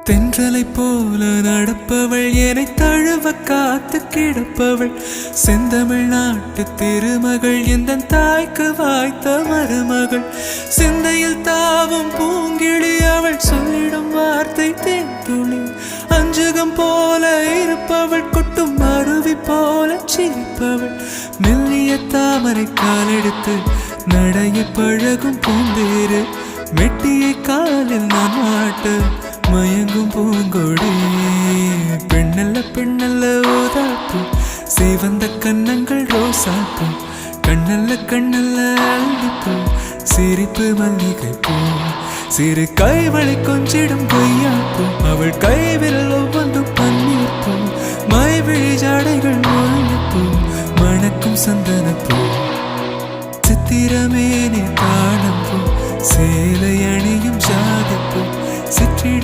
தென்றலை போல நடப்பவள் என்னை தழுவ காத்து கிடப்பவள் செந்தமிழ் நாட்டு திருமகள் எந்த தாய்க்கு வாய்த்த மருமகள் சிந்தையில் தாவும் பூங்கிழி அவள் சொல்லிடும் வார்த்தை தேன்துளி அஞ்சுகம் போல இருப்பவள் கொட்டும் அருவி போல சிரிப்பவள் மெல்லிய தாமரை காலெடுத்து நடைய பழகும் பூந்தேறு மெட்டியை காலில் நான் மாட்ட மயங்கும் பூங்கொடி பெண்ணல்ல பெண்ணல்ல ஓதாப்பு சிவந்த கன்னங்கள் ரோசாப்பு கண்ணல்ல கண்ணல்ல அள்ளிப்பூ சிரிப்பு மல்லிகை பூ சிறு கைவளை கொஞ்சிடும் கொய்யாப்பூ அவள் கைவிரல் ஒவ்வொன்றும் பன்னீர் பூ மைவிழி ஜாடைகள் முல்லைப்பூ மணக்கும் சந்தனப்பூ சித்திரமேனே காணப்பூ சேலை அணியும் ஜாதிப்பூ சிற்றி